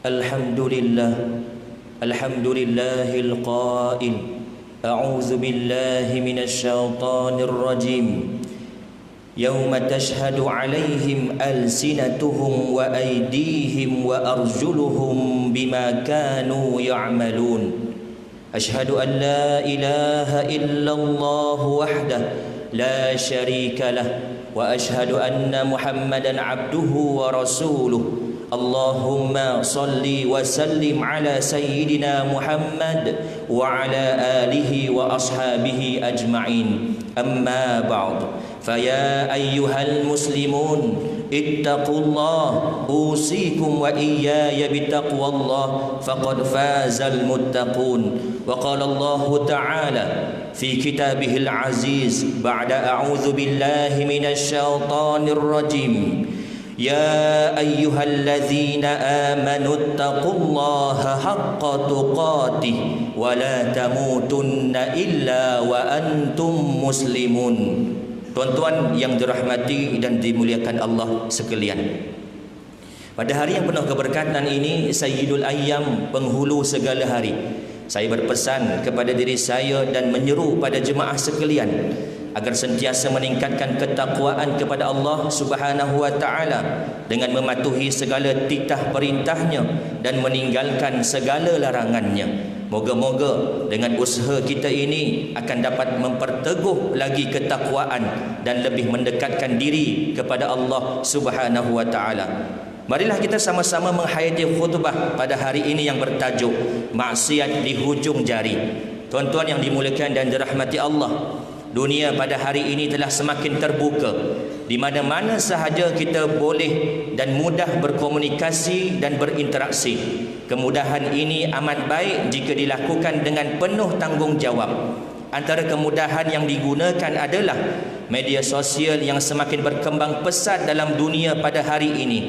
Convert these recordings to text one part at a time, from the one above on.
الحمد لله الحمد لله القائل أعوذ بالله من الشيطان الرجيم يوم تشهد عليهم ألسنتهم وأيديهم وأرجلهم بما كانوا يعملون أشهد أن لا إله إلا الله وحده لا شريك له وأشهد أن محمدا عبده ورسوله اللهم صل وسلم على سيدنا محمد وعلى آله وأصحابه أجمعين أما بعد فيا أيها المسلمون اتقوا الله أوصيكم وإياي بتقوى الله فقد فاز المتقون وقال الله تعالى في كتابه العزيز بعد أعوذ بالله من الشيطان الرجيم يا أيها الذين آمنوا اتقوا الله حق تقاته ولا تموتن إلا وأنتم مسلمون. Tuan-tuan yang dirahmati dan dimuliakan Allah sekalian, pada hari yang penuh keberkatan ini, Sayyidul Ayyam, penghulu segala hari, saya berpesan kepada diri saya dan menyeru pada jemaah sekalian agar sentiasa meningkatkan ketakwaan kepada Allah Subhanahu wa taala dengan mematuhi segala titah perintahnya dan meninggalkan segala larangannya. Moga-moga dengan usaha kita ini akan dapat memperteguh lagi ketakwaan dan lebih mendekatkan diri kepada Allah Subhanahu wa taala. Marilah kita sama-sama menghayati khutbah pada hari ini yang bertajuk maksiat di hujung jari. Tuan-tuan yang dimuliakan dan dirahmati Allah, dunia pada hari ini telah semakin terbuka. Di mana-mana sahaja kita boleh dan mudah berkomunikasi dan berinteraksi. Kemudahan ini amat baik jika dilakukan dengan penuh tanggungjawab. Antara kemudahan yang digunakan adalah media sosial yang semakin berkembang pesat dalam dunia pada hari ini.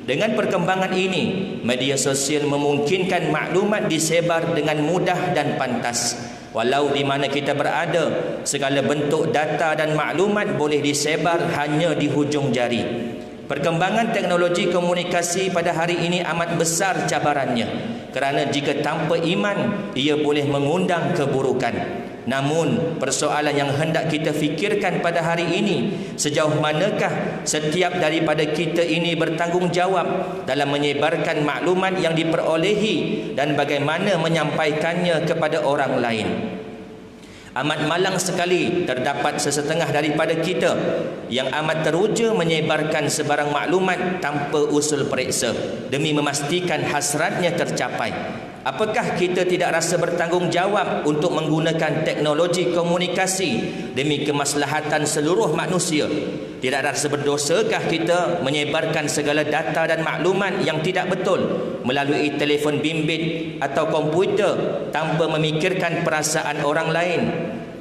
Dengan perkembangan ini, media sosial memungkinkan maklumat disebar dengan mudah dan pantas. Walau di mana kita berada, segala bentuk data dan maklumat boleh disebar hanya di hujung jari. Perkembangan teknologi komunikasi pada hari ini amat besar cabarannya, kerana jika tanpa iman, ia boleh mengundang keburukan. Namun, persoalan yang hendak kita fikirkan pada hari ini, sejauh manakah setiap daripada kita ini bertanggungjawab dalam menyebarkan maklumat yang diperolehi dan bagaimana menyampaikannya kepada orang lain. Amat malang sekali terdapat sesetengah daripada kita yang amat teruja menyebarkan sebarang maklumat tanpa usul periksa demi memastikan hasratnya tercapai. Apakah kita tidak rasa bertanggungjawab untuk menggunakan teknologi komunikasi demi kemaslahatan seluruh manusia? Tidak rasa berdosakah kita menyebarkan segala data dan maklumat yang tidak betul melalui telefon bimbit atau komputer tanpa memikirkan perasaan orang lain?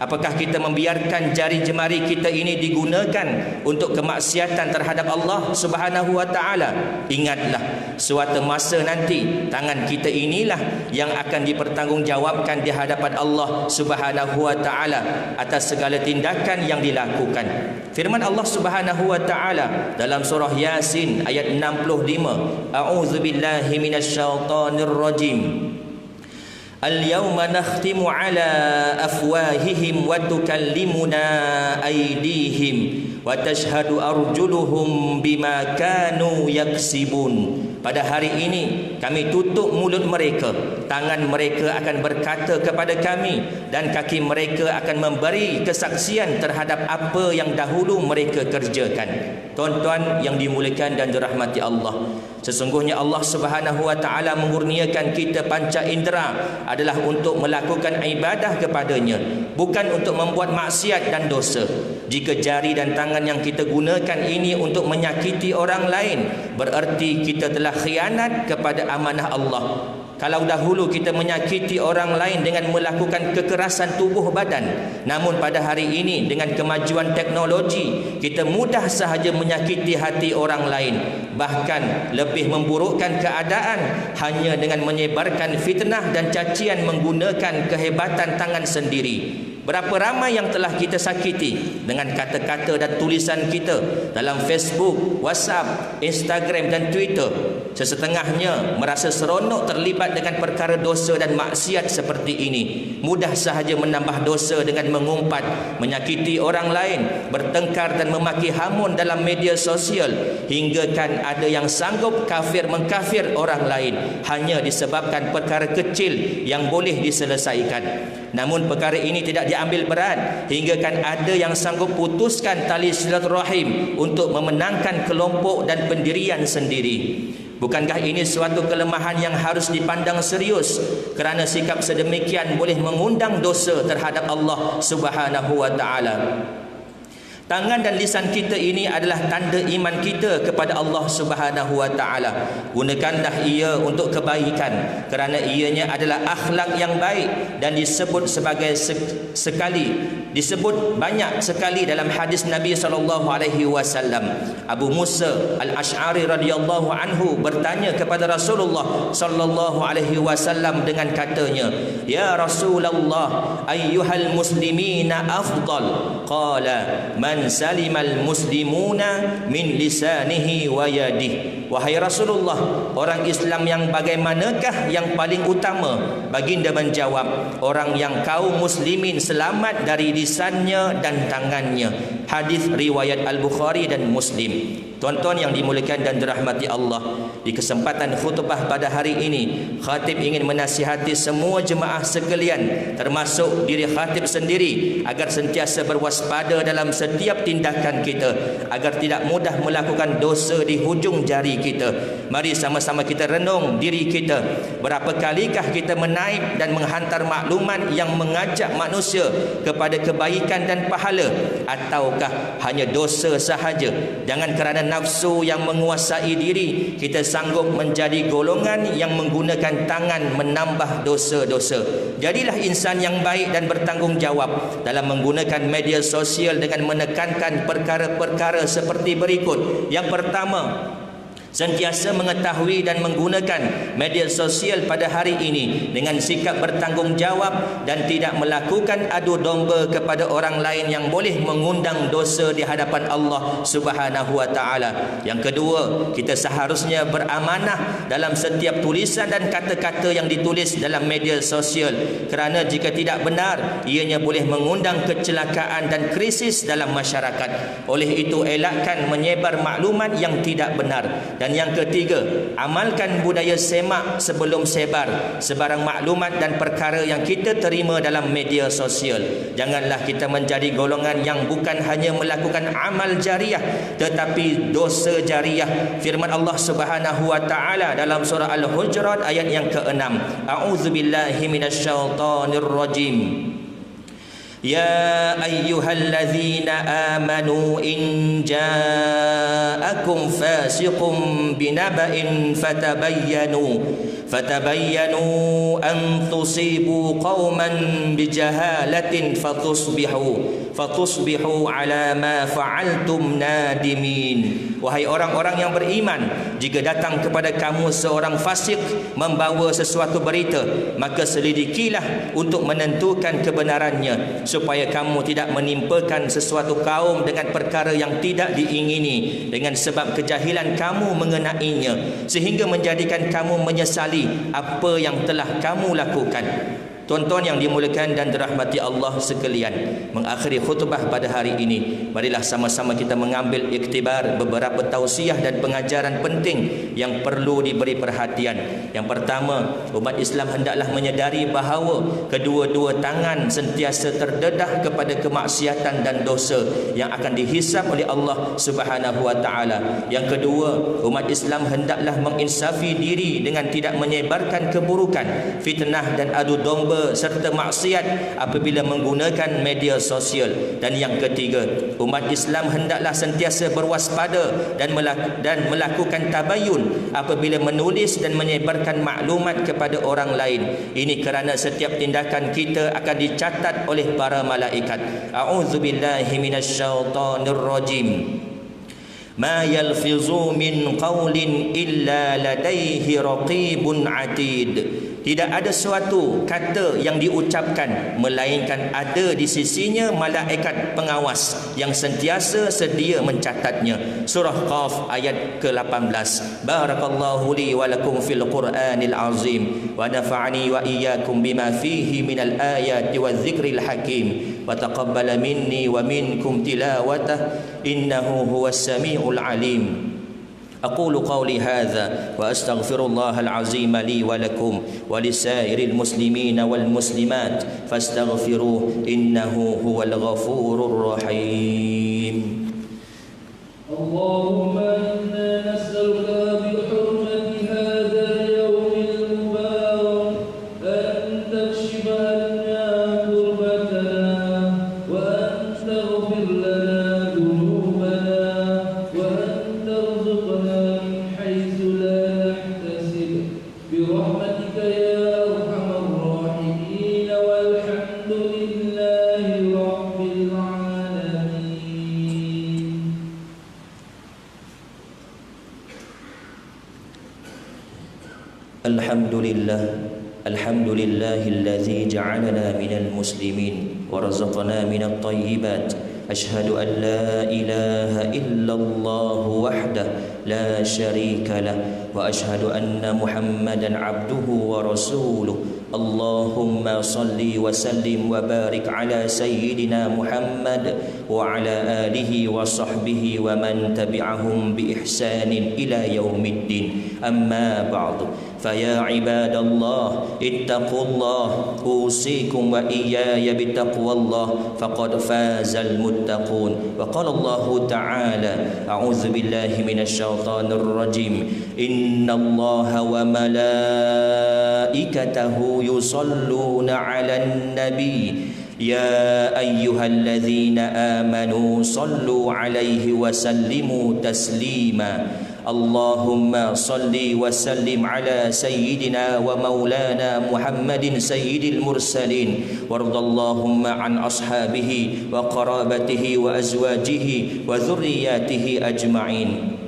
Apakah kita membiarkan jari jemari kita ini digunakan untuk kemaksiatan terhadap Allah Subhanahu wa taala? Ingatlah, suatu masa nanti tangan kita inilah yang akan dipertanggungjawabkan di hadapan Allah Subhanahu wa taala atas segala tindakan yang dilakukan. Firman Allah Subhanahu wa taala dalam surah Yasin ayat 65, A'udzubillahi minasyaitonir rajim. Al-yawma nakhtimu ala afwahihim wa tukallimuna aydihim wa tashhadu arjuluhum bima kanu yaksibun. Pada hari ini kami tutup mulut mereka, tangan mereka akan berkata kepada kami, dan kaki mereka akan memberi kesaksian terhadap apa yang dahulu mereka kerjakan. Tuan-tuan yang dimuliakan dan dirahmati Allah, sesungguhnya Allah Subhanahu wa taala mengurniakan kita panca indera adalah untuk melakukan ibadah kepadanya, bukan untuk membuat maksiat dan dosa. Jika jari dan tangan yang kita gunakan ini untuk menyakiti orang lain, bererti kita telah khianat kepada amanah Allah. Kalau dahulu kita menyakiti orang lain dengan melakukan kekerasan tubuh badan, namun pada hari ini dengan kemajuan teknologi, kita mudah sahaja menyakiti hati orang lain, bahkan lebih memburukkan keadaan hanya dengan menyebarkan fitnah dan cacian menggunakan kehebatan tangan sendiri. Berapa ramai yang telah kita sakiti dengan kata-kata dan tulisan kita dalam Facebook, WhatsApp, Instagram dan Twitter. Sesetengahnya merasa seronok terlibat dengan perkara dosa dan maksiat seperti ini. Mudah sahaja menambah dosa dengan mengumpat, menyakiti orang lain, bertengkar dan memaki hamun dalam media sosial, hingga kan ada yang sanggup kafir mengkafir orang lain hanya disebabkan perkara kecil yang boleh diselesaikan. Namun perkara ini tidak diambil berat, hingga kan ada yang sanggup putuskan tali silaturahim untuk memenangkan kelompok dan pendirian sendiri. Bukankah ini suatu kelemahan yang harus dipandang serius, kerana sikap sedemikian boleh mengundang dosa terhadap Allah Subhanahu wa taala. Tangan dan lisan kita ini adalah tanda iman kita kepada Allah Subhanahu wa taala. Gunakanlah ia untuk kebaikan, kerana ianya adalah akhlak yang baik dan disebut sebagai disebut banyak sekali dalam hadis Nabi SAW. Abu Musa Al-Ash'ari radhiyallahu anhu bertanya kepada Rasulullah SAW dengan katanya, "Ya Rasulullah, ayyuhal muslimina afdal?" Qala, "Man salimal muslimuna min lisanihi wa yadihi." Wahai Rasulullah, orang Islam yang bagaimanakah yang paling utama? Baginda menjawab, orang yang kaum muslimin selamat dari lisannya dan tangannya. Hadis riwayat Al-Bukhari dan Muslim. Tuan-tuan yang dimuliakan dan dirahmati Allah, di kesempatan khutbah pada hari ini, khatib ingin menasihati semua jemaah sekalian, termasuk diri khatib sendiri, agar sentiasa berwaspada dalam setiap tindakan kita, agar tidak mudah melakukan dosa di hujung jari kita. Mari sama-sama kita renung diri kita. Berapa kalikah kita menaip dan menghantar maklumat yang mengajak manusia kepada kebaikan dan pahala, ataukah hanya dosa sahaja? Jangan kerana nafsu yang menguasai diri, kita sanggup menjadi golongan yang menggunakan tangan menambah dosa-dosa. Jadilah insan yang baik dan bertanggungjawab dalam menggunakan media sosial dengan menekankan perkara-perkara seperti berikut. Yang pertama, sentiasa mengetahui dan menggunakan media sosial pada hari ini dengan sikap bertanggungjawab dan tidak melakukan adu domba kepada orang lain yang boleh mengundang dosa di hadapan Allah Subhanahu wa taala. Yang kedua, kita seharusnya beramanah dalam setiap tulisan dan kata-kata yang ditulis dalam media sosial, kerana jika tidak benar, ianya boleh mengundang kecelakaan dan krisis dalam masyarakat. Oleh itu, elakkan menyebar maklumat yang tidak benar. Dan yang ketiga, amalkan budaya semak sebelum sebar sebarang maklumat dan perkara yang kita terima dalam media sosial. Janganlah kita menjadi golongan yang bukan hanya melakukan amal jariah, tetapi dosa jariah. Firman Allah Subhanahu wa taala dalam surah Al-Hujurat ayat yang ke-6, A'udzubillahi minasyaitonir rajim. Ya ayyuhalladzina amanu in ja'akum fasiqun binaba'in fatabayyanu an tusibu qauman bijahalatin fatusbihu ala ma fa'altum nadimin. Wahai orang-orang yang beriman, jika datang kepada kamu seorang fasik membawa sesuatu berita, maka selidikilah untuk menentukan kebenarannya, supaya kamu tidak menimpakan sesuatu kaum dengan perkara yang tidak diingini dengan sebab kejahilan kamu mengenainya, sehingga menjadikan kamu menyesali apa yang telah kamu lakukan. Tuan-tuan yang dimuliakan dan dirahmati Allah sekalian, mengakhiri khutbah pada hari ini, marilah sama-sama kita mengambil iktibar beberapa tausiah dan pengajaran penting yang perlu diberi perhatian. Yang pertama, umat Islam hendaklah menyedari bahawa kedua-dua tangan sentiasa terdedah kepada kemaksiatan dan dosa yang akan dihisab oleh Allah Subhanahu wa taala. Yang kedua, umat Islam hendaklah menginsafi diri dengan tidak menyebarkan keburukan, fitnah dan adu domba serta maksiat apabila menggunakan media sosial. Dan yang ketiga, umat Islam hendaklah sentiasa berwaspada dan melakukan tabayun apabila menulis dan menyebarkan maklumat kepada orang lain. Ini kerana setiap tindakan kita akan dicatat oleh para malaikat. A'udzubillahi minasyaitonir rajim. Ma yalfizu min qawlin illa ladaihi raqibun atid. Tidak ada suatu kata yang diucapkan melainkan ada di sisinya malaikat pengawas yang sentiasa sedia mencatatnya. Surah Qaf ayat ke-18. Barakallahu li wa lakum fil Qur'anil azim wa nafa'ani wa iyyakum bima fihi minal ayati wadh-dhikril hakim wa taqabbala minni wa minkum tilawatah innahu huwas samiul alim. أقول قولي هذا وأستغفر الله العظيم لي ولكم ولسائر المسلمين والمسلمات فاستغفروه إنه هو الغفور الرحيم. اللهم إنا نسألك بحرمة هذا اليوم المبارك أن تكشف عنا كربتنا وأن تغفر لنا ذنوبنا وأن ترزقنا من حيث لا نحتسب برحمتك يا أرحم الراحمين والحمد لله رب العالمين. الحمد لله الذي جعلنا من المسلمين ورزقنا من الطيبات. أشهد أن لا إله إلا الله وحده لا شريك له وأشهد أن محمدا عبده ورسوله. اللهم صل وسلم وبارك على سيدنا محمد وعلى آله وصحبه ومن تبعهم بإحسان إلى يوم الدين. أما بعد فيا عباد الله اتقوا الله أوصيكم وإياي بتقوى الله فقد فاز المتقون. وقال الله تعالى أعوذ بالله من الشيطان الرجيم إن الله وملائكته يصلون على النبي يا أيها الذين آمنوا صلوا عليه وسلموا تسليما. اللهم صل وسلم على سيدنا ومولانا محمد سيد المرسلين وارض اللهم عن أصحابه وقرابته وأزواجه وذرياته أجمعين.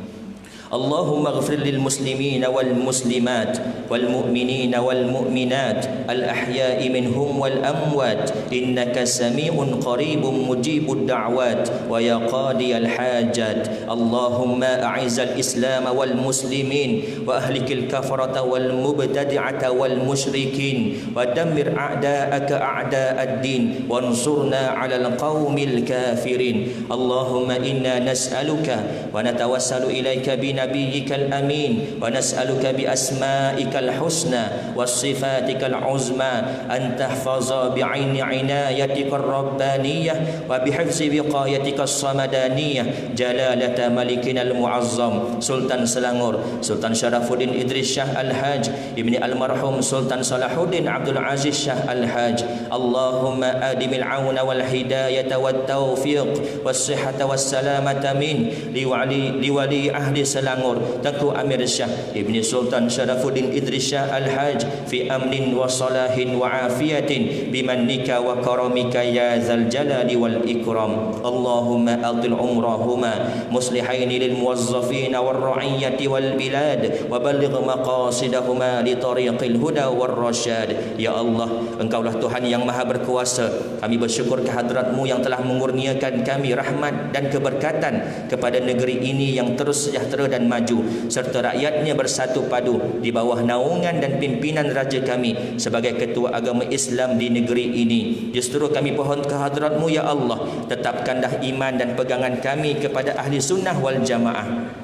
اللهم اغفر للمسلمين والمسلمات والمؤمنين والمؤمنات الأحياء منهم والأموات إنك سميع قريب مجيب الدعوات ويا قاضي الحاجات. اللهم أعز الإسلام والمسلمين وأهلك الكفرة والمبتدعة والمشركين ودمر أعداءك أعداء الدين وانصرنا على القوم الكافرين. اللهم إنا نسألك ونتوسل إليك بنبيك الأمين ونسألك بأسمائك الحسنى وصفاتك العظمى أن تحفظ بعين عنايتك الربانية وبحفظ وقايتك الصمدانية جلالة ملكنا المعظم سلطان سلانغور سلطان شرف الدين إدريس شاه الحاج ابن المرحوم سلطان صلاح الدين عبد العزيز شاه الحاج. اللهم أدم العون والهداية والتوفيق والصحة والسلامة من لولي أهل Selangor Tengku Amir Shah Ibni Sultan Syarafuddin Idris Shah Al-Haj fi amnin wa salahin wa afiyatin bimannika wa karamika ya zal jalali wal ikram. Allahumma atil umrahuma muslihaini lil muwazzafin wal ra'iyyati wal bilad wa balligh maqasidahuma li tariqil huda wal rasyad. Ya Allah, Engkaulah Tuhan yang maha berkuasa. Kami bersyukur kehadrat-Mu yang telah mengurniakan kami rahmat dan keberkatan kepada negeri ini yang terus sejahtera dan maju serta rakyatnya bersatu padu di bawah naungan dan pimpinan raja kami sebagai ketua agama Islam di negeri ini. Justru kami pohon kehadrat-Mu ya Allah, tetapkanlah iman dan pegangan kami kepada ahli sunnah wal jamaah.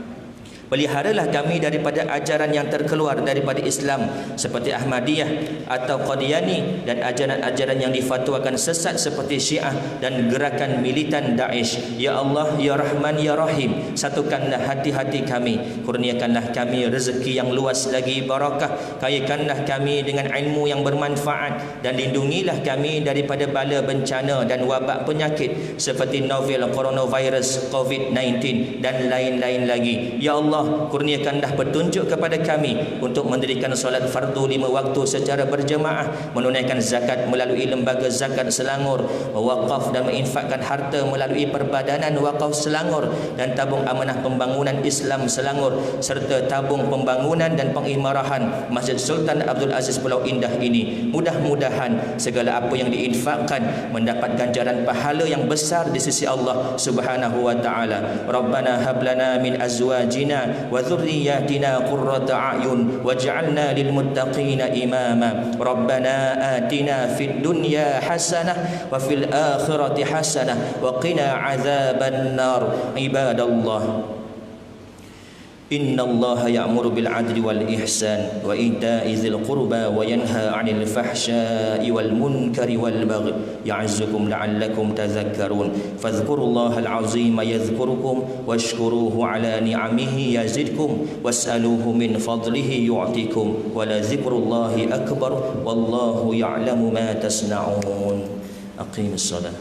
Peliharalah kami daripada ajaran yang terkeluar daripada Islam seperti Ahmadiyah atau Qadiani dan ajaran-ajaran yang difatwakan sesat seperti Syiah dan gerakan militan Daesh. Ya Allah, Ya Rahman, Ya Rahim, satukanlah hati-hati kami, kurniakanlah kami rezeki yang luas lagi barakah, kayakanlah kami dengan ilmu yang bermanfaat dan lindungilah kami daripada bala bencana dan wabak penyakit seperti novel coronavirus COVID-19 dan lain-lain lagi. Ya Allah, Allah, kurniakanlah petunjuk kepada kami untuk mendirikan solat fardu 5 waktu secara berjemaah, menunaikan zakat melalui lembaga zakat Selangor, mewakaf dan menginfakkan harta melalui Perbadanan Wakaf Selangor dan tabung amanah pembangunan Islam Selangor, serta tabung pembangunan dan pengimarahan Masjid Sultan Abdul Aziz Pulau Indah ini. Mudah-mudahan segala apa yang diinfakkan mendapat ganjaran pahala yang besar di sisi Allah Subhanahu wa taala. Rabbana hab lana min azwajina wa dhurriyyatina qurrata a'yun waj'alna lil muttaqina imama. Rabbana atina fid dunya hasanah wa fil akhirati hasanah wa qina adzaban nar. Ibadallah, Inna Allah ya'muru bil adli wal ihsan wa ita'i dzil qurba wa yanha 'anil fahsya'i wal munkari wal baghi ya'izzukum la'allakum tadhakkarun. Fadhkurullahal 'azima yadhkurukum washkuruhu 'ala ni'amihi yazidkum was'aluhu min fadlihi yu'tikum wa la dzikrullahi akbar wallahu ya'lamu ma tasna'un. Aqimis shalah.